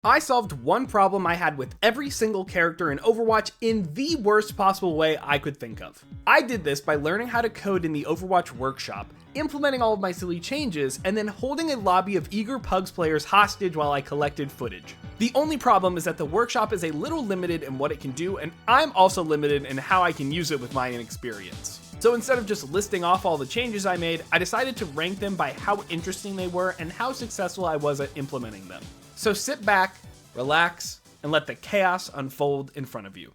I solved one problem I had with every single character in Overwatch in the worst possible way I could think of. I did this by learning how to code in the Overwatch workshop, implementing all of my silly changes, and then holding a lobby of eager Pugs players hostage while I collected footage. The only problem is that the workshop is a little limited in what it can do, and I'm also limited in how I can use it with my inexperience. So instead of just listing off all the changes I made, I decided to rank them by how interesting they were and how successful I was at implementing them. So sit back, relax, and let the chaos unfold in front of you.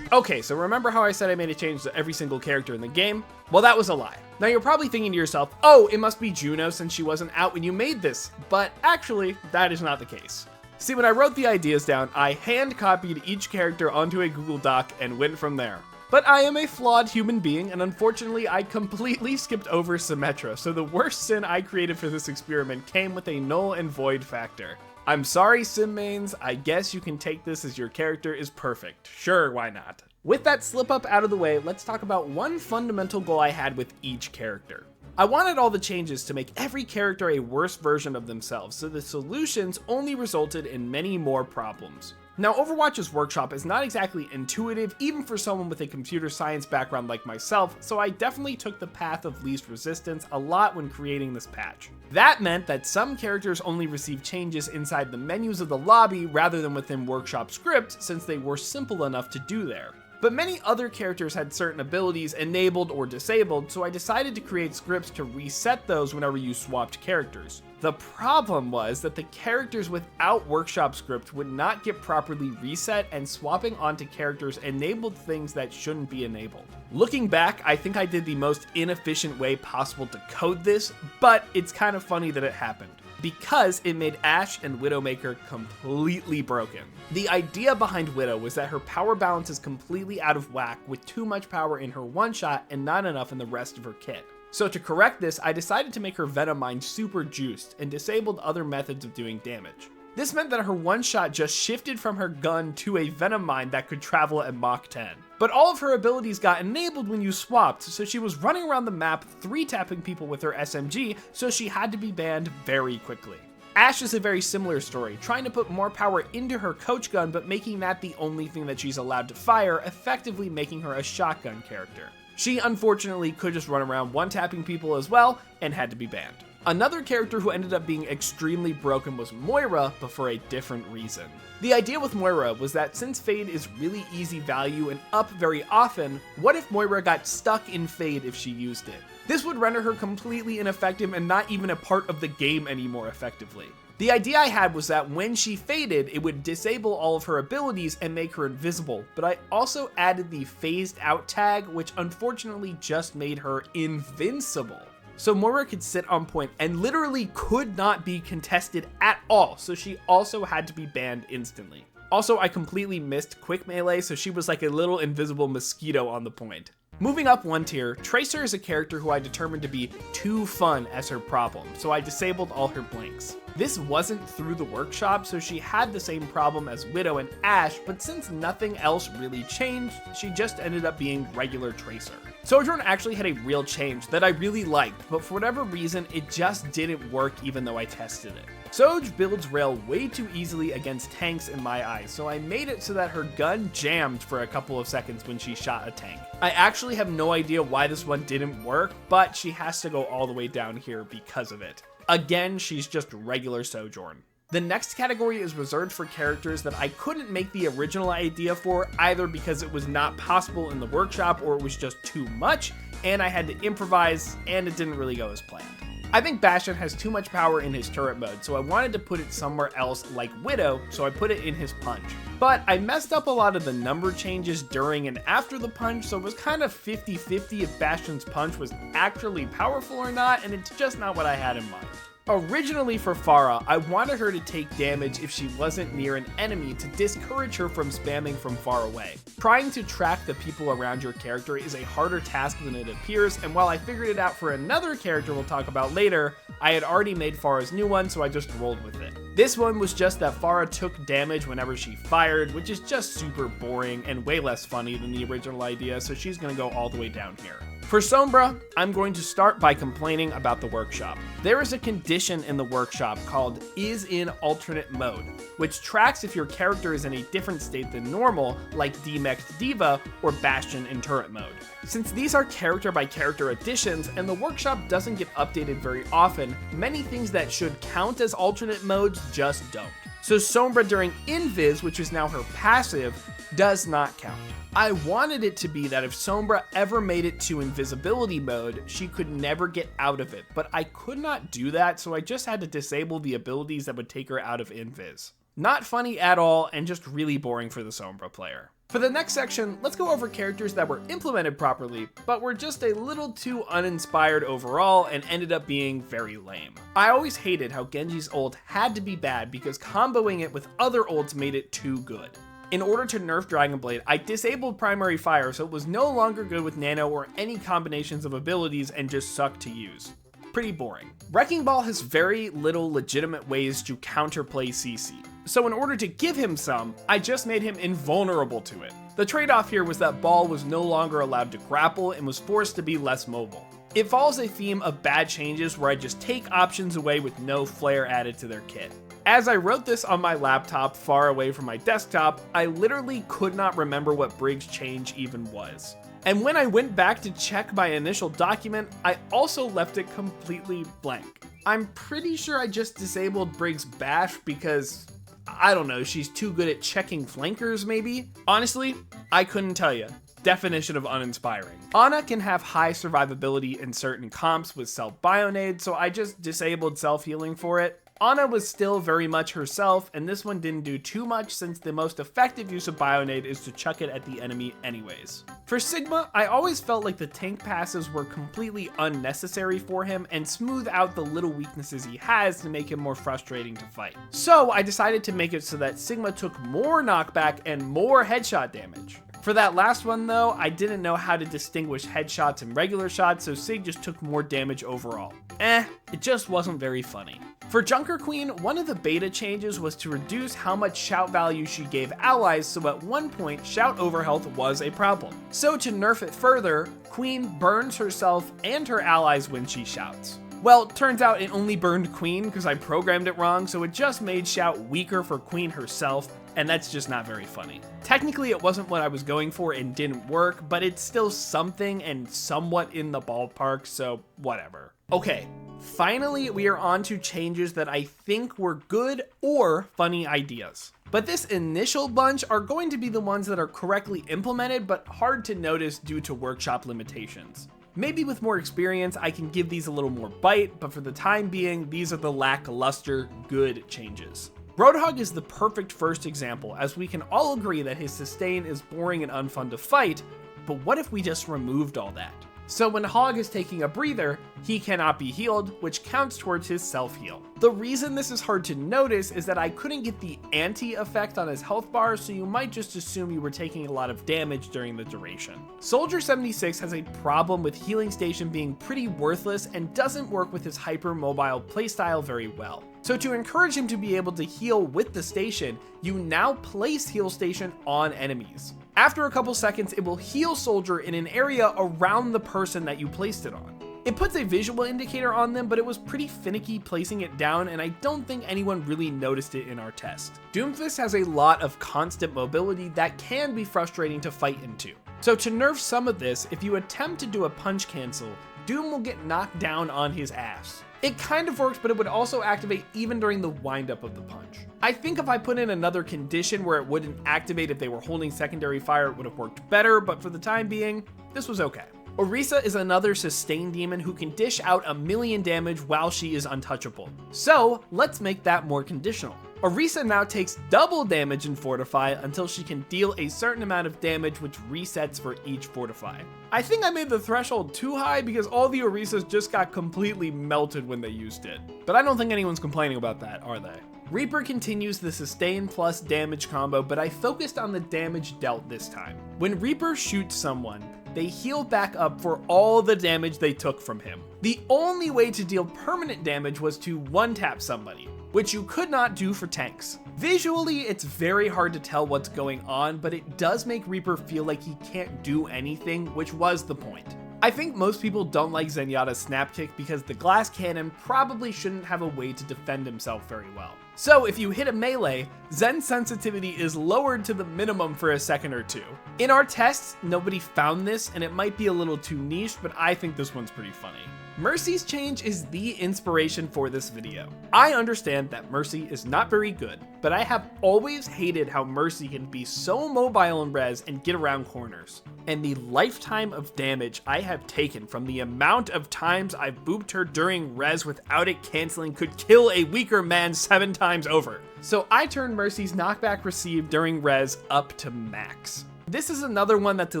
Okay, so remember how I said I made a change to every single character in the game? Well, that was a lie. Now you're probably thinking to yourself, oh, it must be Juno since she wasn't out when you made this, but actually, that is not the case. See, when I wrote the ideas down, I hand copied each character onto a Google Doc and went from there. But I am a flawed human being, and unfortunately I completely skipped over Symmetra, so the worst sin I created for this experiment came with a null and void factor. I'm sorry, sim mains, I guess you can take this as your character is perfect. Sure, why not? With that slip up out of the way, let's talk about one fundamental goal I had with each character. I wanted all the changes to make every character a worse version of themselves, so the solutions only resulted in many more problems. Now, Overwatch's workshop is not exactly intuitive, even for someone with a computer science background like myself, so I definitely took the path of least resistance a lot when creating this patch. That meant that some characters only received changes inside the menus of the lobby rather than within workshop script, since they were simple enough to do there. But many other characters had certain abilities enabled or disabled, so I decided to create scripts to reset those whenever you swapped characters. The problem was that the characters without workshop script would not get properly reset, and swapping onto characters enabled things that shouldn't be enabled. Looking back, I think I did the most inefficient way possible to code this, but it's kind of funny that it happened, because it made Ashe and Widowmaker completely broken. The idea behind Widow was that her power balance is completely out of whack, with too much power in her one-shot and not enough in the rest of her kit. So to correct this, I decided to make her Venom Mine super juiced and disabled other methods of doing damage. This meant that her one-shot just shifted from her gun to a Venom Mine that could travel at Mach 10. But all of her abilities got enabled when you swapped, so she was running around the map 3-tapping people with her SMG, so she had to be banned very quickly. Ashe is a very similar story, trying to put more power into her coach gun but making that the only thing that she's allowed to fire, effectively making her a shotgun character. She unfortunately could just run around one-tapping people as well, and had to be banned. Another character who ended up being extremely broken was Moira, but for a different reason. The idea with Moira was that since Fade is really easy value and up very often, what if Moira got stuck in Fade if she used it? This would render her completely ineffective and not even a part of the game anymore effectively. The idea I had was that when she faded, it would disable all of her abilities and make her invisible, but I also added the phased out tag, which unfortunately just made her invincible. So Moira could sit on point and literally could not be contested at all, so she also had to be banned instantly. Also, I completely missed quick melee, so she was like a little invisible mosquito on the point. Moving up one tier, Tracer is a character who I determined to be too fun as her problem, so I disabled all her blinks. This wasn't through the workshop, so she had the same problem as Widow and Ashe, but since nothing else really changed, she just ended up being regular Tracer. Sojourn actually had a real change that I really liked, but for whatever reason, it just didn't work even though I tested it. Soj builds rail way too easily against tanks in my eyes, so I made it so that her gun jammed for a couple of seconds when she shot a tank. I actually have no idea why this one didn't work, but she has to go all the way down here because of it. Again, she's just regular Sojourn. The next category is reserved for characters that I couldn't make the original idea for, either because it was not possible in the workshop or it was just too much, and I had to improvise, and it didn't really go as planned. I think Bastion has too much power in his turret mode, so I wanted to put it somewhere else like Widow, so I put it in his punch. But I messed up a lot of the number changes during and after the punch, so it was kind of 50-50 if Bastion's punch was actually powerful or not, and it's just not what I had in mind. Originally for Pharah, I wanted her to take damage if she wasn't near an enemy to discourage her from spamming from far away. Trying to track the people around your character is a harder task than it appears, and while I figured it out for another character we'll talk about later, I had already made Pharah's new one, so I just rolled with it. This one was just that Pharah took damage whenever she fired, which is just super boring and way less funny than the original idea, so she's gonna go all the way down here. For Sombra, I'm going to start by complaining about the workshop. There is a condition in the workshop called is in alternate mode, which tracks if your character is in a different state than normal, like Demech Diva or Bastion in turret mode. Since these are character by character additions and the workshop doesn't get updated very often, many things that should count as alternate modes just don't. So Sombra during Invis, which is now her passive, does not count. I wanted it to be that if Sombra ever made it to invisibility mode, she could never get out of it, but I could not do that, so I just had to disable the abilities that would take her out of Invis. Not funny at all, and just really boring for the Sombra player. For the next section, let's go over characters that were implemented properly, but were just a little too uninspired overall and ended up being very lame. I always hated how Genji's ult had to be bad because comboing it with other ults made it too good. In order to nerf Dragon Blade, I disabled primary fire so it was no longer good with nano or any combinations of abilities and just sucked to use. Pretty boring. Wrecking Ball has very little legitimate ways to counterplay CC. So in order to give him some, I just made him invulnerable to it. The trade-off here was that Ball was no longer allowed to grapple and was forced to be less mobile. It follows a theme of bad changes where I just take options away with no flair added to their kit. As I wrote this on my laptop far away from my desktop, I literally could not remember what Briggs' change even was. And when I went back to check my initial document, I also left it completely blank. I'm pretty sure I just disabled Briggs' bash because, I don't know, she's too good at checking flankers maybe? Honestly, I couldn't tell you. Definition of uninspiring. Ana can have high survivability in certain comps with self-bionade, so I just disabled self-healing for it. Ana was still very much herself, and this one didn't do too much since the most effective use of Bionade is to chuck it at the enemy anyways. For Sigma, I always felt like the tank passes were completely unnecessary for him and smooth out the little weaknesses he has to make him more frustrating to fight. So I decided to make it so that Sigma took more knockback and more headshot damage. For that last one though, I didn't know how to distinguish headshots and regular shots, so Sig just took more damage overall. It just wasn't very funny. For Junker Queen, one of the beta changes was to reduce how much shout value she gave allies, so at one point, shout overhealth was a problem. So to nerf it further, Queen burns herself and her allies when she shouts. Well, turns out it only burned Queen because I programmed it wrong, so it just made shout weaker for Queen herself, and that's just not very funny. Technically, it wasn't what I was going for and didn't work, but it's still something and somewhat in the ballpark, so whatever. Okay, finally we are on to changes that I think were good or funny ideas. But this initial bunch are going to be the ones that are correctly implemented but hard to notice due to workshop limitations. Maybe with more experience I can give these a little more bite, but for the time being, these are the lackluster good changes. Roadhog is the perfect first example, as we can all agree that his sustain is boring and unfun to fight, but what if we just removed all that? So when Hog is taking a breather, he cannot be healed, which counts towards his self-heal. The reason this is hard to notice is that I couldn't get the anti-effect on his health bar, so you might just assume you were taking a lot of damage during the duration. Soldier 76 has a problem with healing station being pretty worthless and doesn't work with his hyper-mobile playstyle very well. So to encourage him to be able to heal with the station, you now place heal station on enemies. After a couple seconds, it will heal Soldier in an area around the person that you placed it on. It puts a visual indicator on them, but it was pretty finicky placing it down, and I don't think anyone really noticed it in our test. Doomfist has a lot of constant mobility that can be frustrating to fight into. So to nerf some of this, if you attempt to do a punch cancel, Doom will get knocked down on his ass. It kind of works, but it would also activate even during the windup of the punch. I think if I put in another condition where it wouldn't activate if they were holding secondary fire, it would have worked better, but for the time being, this was okay. Orisa is another sustain demon who can dish out 1,000,000 damage while she is untouchable. So let's make that more conditional. Orisa now takes double damage in Fortify until she can deal a certain amount of damage, which resets for each Fortify. I think I made the threshold too high because all the Orisas just got completely melted when they used it. But I don't think anyone's complaining about that, are they? Reaper continues the sustain plus damage combo, but I focused on the damage dealt this time. When Reaper shoots someone, they heal back up for all the damage they took from him. The only way to deal permanent damage was to one-tap somebody, which you could not do for tanks. Visually, it's very hard to tell what's going on, but it does make Reaper feel like he can't do anything, which was the point. I think most people don't like Zenyatta's snap kick because the glass cannon probably shouldn't have a way to defend himself very well. So if you hit a melee, Zen's sensitivity is lowered to the minimum for a second or two. In our tests, nobody found this, and it might be a little too niche, but I think this one's pretty funny. Mercy's change is the inspiration for this video. I understand that Mercy is not very good, but I have always hated how Mercy can be so mobile in res and get around corners. And the lifetime of damage I have taken from the amount of times I've booped her during res without it canceling could kill a weaker man 7 times over. So I turned Mercy's knockback received during res up to max. This is another one that's a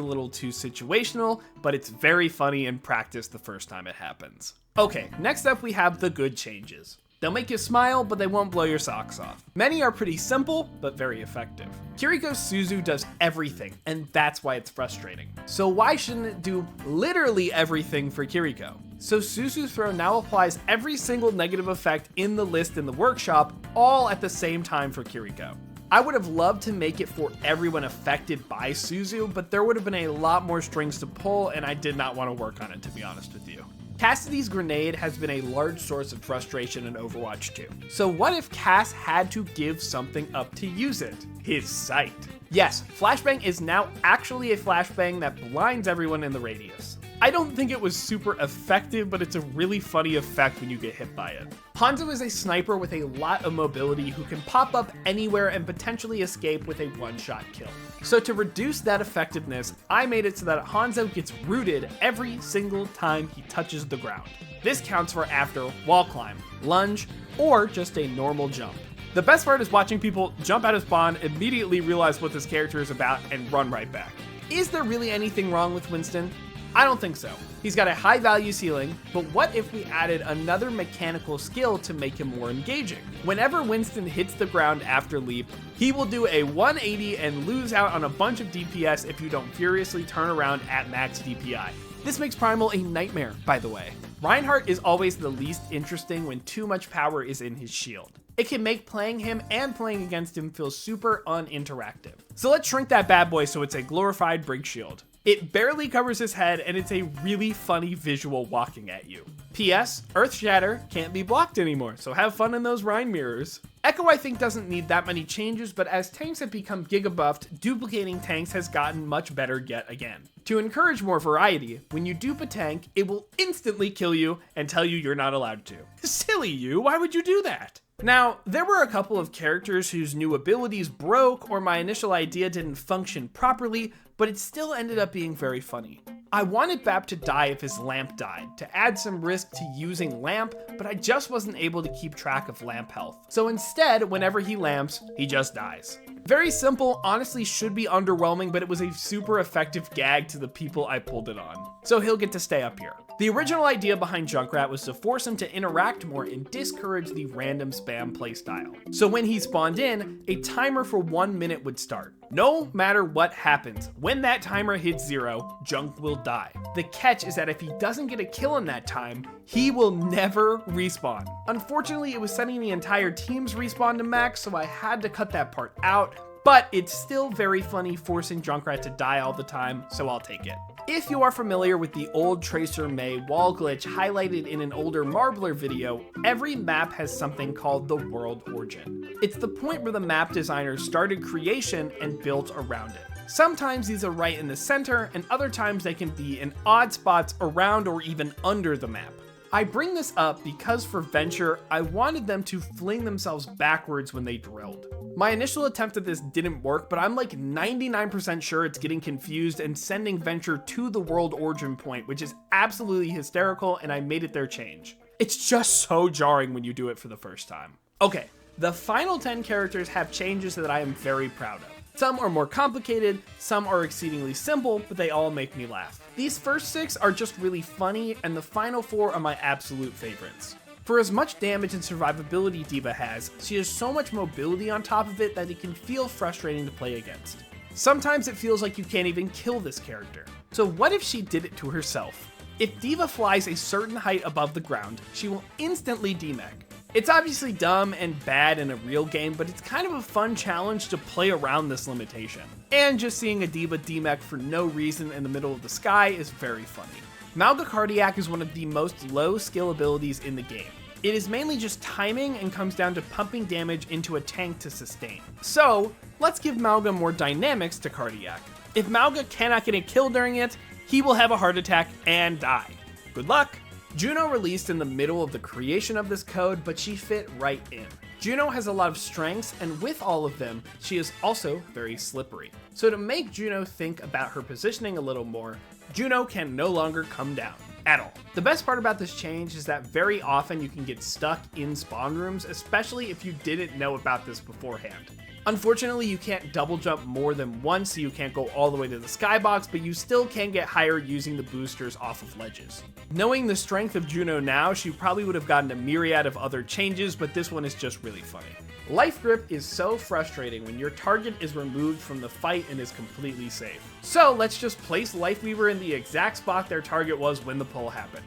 little too situational, but it's very funny in practice the first time it happens. Okay, next up we have the good changes. They'll make you smile, but they won't blow your socks off. Many are pretty simple, but very effective. Kiriko's Suzu does everything, and that's why it's frustrating. So why shouldn't it do literally everything for Kiriko? So Suzu's throw now applies every single negative effect in the list in the workshop, all at the same time for Kiriko. I would have loved to make it for everyone affected by Suzu, but there would have been a lot more strings to pull, and I did not want to work on it, to be honest with you. Cassidy's grenade has been a large source of frustration in Overwatch 2. So what if Cass had to give something up to use it? His sight. Yes, Flashbang is now actually a flashbang that blinds everyone in the radius. I don't think it was super effective, but it's a really funny effect when you get hit by it. Hanzo is a sniper with a lot of mobility who can pop up anywhere and potentially escape with a one-shot kill. So to reduce that effectiveness, I made it so that Hanzo gets rooted every single time he touches the ground. This counts for after wall climb, lunge, or just a normal jump. The best part is watching people jump out of spawn, immediately realize what this character is about, and run right back. Is there really anything wrong with Winston? I don't think so. He's got a high value ceiling, but what if we added another mechanical skill to make him more engaging? Whenever Winston hits the ground after leap, he will do a 180 and lose out on a bunch of DPS if you don't furiously turn around at max DPI. This makes Primal a nightmare, by the way. Reinhardt is always the least interesting when too much power is in his shield. It can make playing him and playing against him feel super uninteractive. So let's shrink that bad boy so it's a glorified Brig Shield. It barely covers his head, and it's a really funny visual walking at you. P.S. Earth Shatter can't be blocked anymore, so have fun in those Rhine mirrors. Echo I think doesn't need that many changes, but as tanks have become giga-buffed, duplicating tanks has gotten much better yet again. To encourage more variety, when you dupe a tank, it will instantly kill you and tell you you're not allowed to. Silly you, why would you do that? Now, there were a couple of characters whose new abilities broke or my initial idea didn't function properly, but it still ended up being very funny. I wanted Bap to die if his lamp died, to add some risk to using lamp, but I just wasn't able to keep track of lamp health. So instead, whenever he lamps, he just dies. Very simple, honestly should be underwhelming, but it was a super effective gag to the people I pulled it on. So he'll get to stay up here. The original idea behind Junkrat was to force him to interact more and discourage the random spam playstyle. So when he spawned in, a timer for 1 minute would start. No matter what happens, when that timer hits 0, Junk will die. The catch is that if he doesn't get a kill in that time, he will never respawn. Unfortunately, it was setting the entire team's respawn to max, so I had to cut that part out, but it's still very funny forcing Junkrat to die all the time, so I'll take it. If you are familiar with the old Tracer May wall glitch highlighted in an older Marbler video, every map has something called the World Origin. It's the point where the map designer started creation and built around it. Sometimes these are right in the center, and other times they can be in odd spots around or even under the map. I bring this up because for Venture, I wanted them to fling themselves backwards when they drilled. My initial attempt at this didn't work, but I'm like 99% sure it's getting confused and sending Venture to the World Origin point, which is absolutely hysterical, and I made it their change. It's just so jarring when you do it for the first time. Okay, the final 10 characters have changes that I am very proud of. Some are more complicated, some are exceedingly simple, but they all make me laugh. These first 6 are just really funny, and the final 4 are my absolute favorites. For as much damage and survivability D.Va has, she has so much mobility on top of it that it can feel frustrating to play against. Sometimes it feels like you can't even kill this character. So what if she did it to herself? If D.Va flies a certain height above the ground, she will instantly demech. It's obviously dumb and bad in a real game, but it's kind of a fun challenge to play around this limitation. And just seeing a D.Va demech for no reason in the middle of the sky is very funny. Mauga Cardiac is one of the most low skill abilities in the game. It is mainly just timing and comes down to pumping damage into a tank to sustain. So, let's give Mauga more dynamics to Cardiac. If Mauga cannot get a kill during it, he will have a heart attack and die. Good luck! Juno released in the middle of the creation of this code, but she fit right in. Juno has a lot of strengths, and with all of them, she is also very slippery. So to make Juno think about her positioning a little more, Juno can no longer come down at all. The best part about this change is that very often you can get stuck in spawn rooms, especially if you didn't know about this beforehand. Unfortunately, you can't double jump more than once, so you can't go all the way to the skybox, but you still can get higher using the boosters off of ledges. Knowing the strength of Juno now, she probably would have gotten a myriad of other changes, but this one is just really funny. Life Grip is so frustrating when your target is removed from the fight and is completely safe. So let's just place Life Weaver in the exact spot their target was when the pull happened.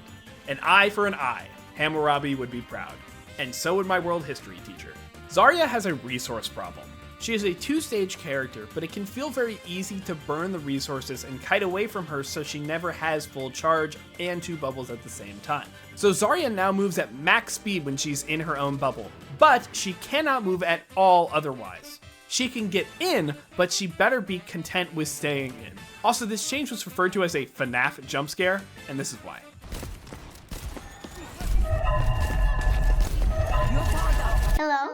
An eye for an eye. Hammurabi would be proud. And so would my world history teacher. Zarya has a resource problem. She is a 2-stage character, but it can feel very easy to burn the resources and kite away from her, so she never has full charge and 2 bubbles at the same time. So Zarya now moves at max speed when she's in her own bubble, but she cannot move at all otherwise. She can get in, but she better be content with staying in. Also, this change was referred to as a FNAF jump scare, and this is why. Hello?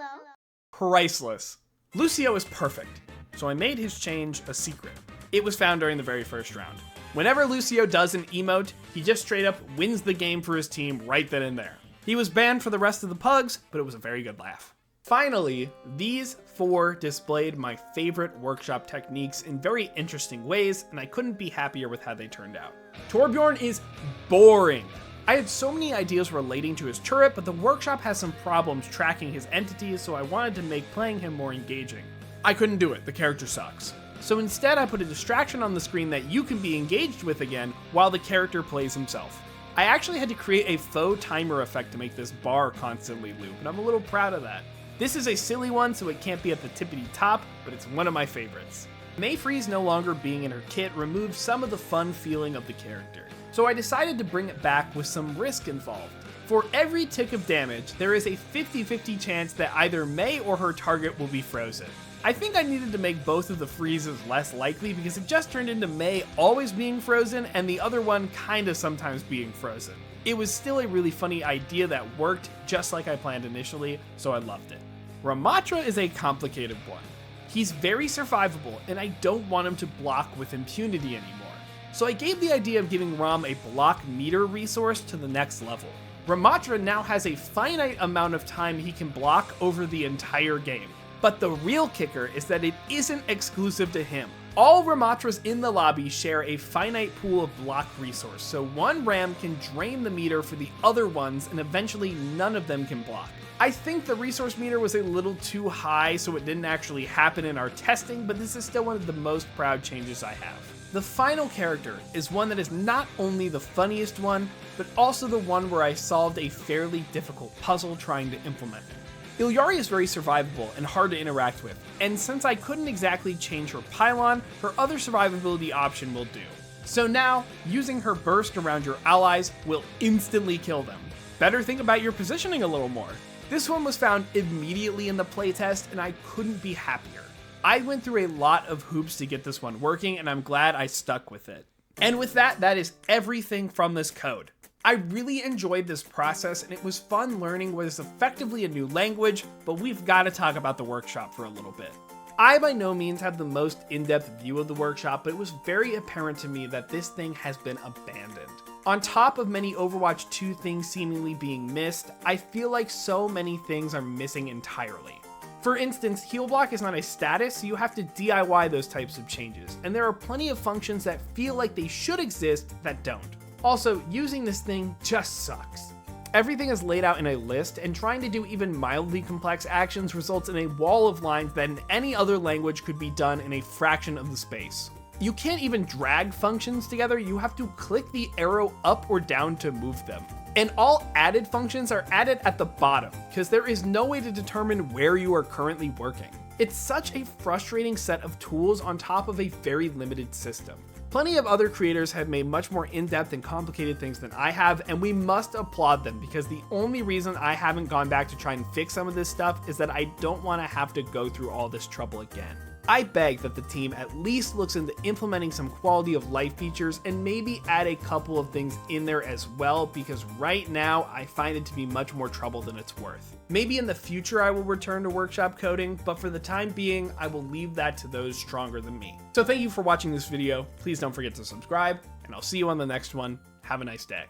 Priceless. Lucio is perfect, so I made his change a secret. It was found during the very first round. Whenever Lucio does an emote, he just straight up wins the game for his team right then and there. He was banned for the rest of the pugs, but it was a very good laugh. Finally, these 4 displayed my favorite workshop techniques in very interesting ways, and I couldn't be happier with how they turned out. Torbjorn is boring. I had so many ideas relating to his turret, but the workshop has some problems tracking his entities, so I wanted to make playing him more engaging. I couldn't do it, the character sucks. So instead I put a distraction on the screen that you can be engaged with again while the character plays himself. I actually had to create a faux timer effect to make this bar constantly loop, and I'm a little proud of that. This is a silly one, so it can't be at the tippity top, but it's one of my favorites. Mayfreeze no longer being in her kit removes some of the fun feeling of the character. So I decided to bring it back with some risk involved. For every tick of damage, there is a 50-50 chance that either May or her target will be frozen. I think I needed to make both of the freezes less likely because it just turned into May always being frozen and the other one kinda sometimes being frozen. It was still a really funny idea that worked just like I planned initially, so I loved it. Ramatra is a complicated one. He's very survivable and I don't want him to block with impunity anymore. So I gave the idea of giving Ram a block meter resource to the next level. Ramatra now has a finite amount of time he can block over the entire game. But the real kicker is that it isn't exclusive to him. All Ramatras in the lobby share a finite pool of block resource, so one Ram can drain the meter for the other ones and eventually none of them can block. I think the resource meter was a little too high, so it didn't actually happen in our testing, but this is still one of the most proud changes I have. The final character is one that is not only the funniest one, but also the one where I solved a fairly difficult puzzle trying to implement it. Ilyari is very survivable and hard to interact with, and since I couldn't exactly change her pylon, her other survivability option will do. So now, using her burst around your allies will instantly kill them. Better think about your positioning a little more. This one was found immediately in the playtest, and I couldn't be happier. I went through a lot of hoops to get this one working, and I'm glad I stuck with it. And with that, that is everything from this code. I really enjoyed this process, and it was fun learning what is effectively a new language, but we've got to talk about the workshop for a little bit. I by no means have the most in-depth view of the workshop, but it was very apparent to me that this thing has been abandoned. On top of many Overwatch 2 things seemingly being missed, I feel like so many things are missing entirely. For instance, heal block is not a status, so you have to DIY those types of changes, and there are plenty of functions that feel like they should exist that don't. Also, using this thing just sucks. Everything is laid out in a list, and trying to do even mildly complex actions results in a wall of lines that in any other language could be done in a fraction of the space. You can't even drag functions together, you have to click the arrow up or down to move them. And all added functions are added at the bottom, because there is no way to determine where you are currently working. It's such a frustrating set of tools on top of a very limited system. Plenty of other creators have made much more in-depth and complicated things than I have, and we must applaud them because the only reason I haven't gone back to try and fix some of this stuff is that I don't want to have to go through all this trouble again. I beg that the team at least looks into implementing some quality of life features and maybe add a couple of things in there as well, because right now I find it to be much more trouble than it's worth. Maybe in the future I will return to workshop coding, but for the time being, I will leave that to those stronger than me. So thank you for watching this video. Please don't forget to subscribe, and I'll see you on the next one. Have a nice day.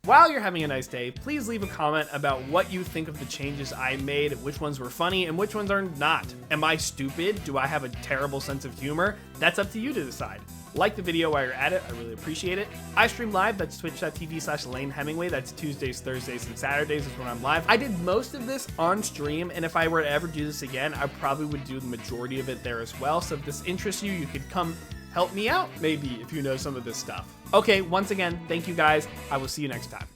While you're having a nice day, please leave a comment about what you think of the changes I made, which ones were funny and which ones are not. Am I stupid? Do I have a terrible sense of humor? That's up to you to decide. Like the video while you're at it, I really appreciate it. I stream live, that's twitch.tv/LaneHemingway, that's Tuesdays, Thursdays, and Saturdays is when I'm live. I did most of this on stream, and if I were to ever do this again, I probably would do the majority of it there as well, so if this interests you, you could come help me out, maybe, if you know some of this stuff. Okay, once again, thank you guys. I will see you next time.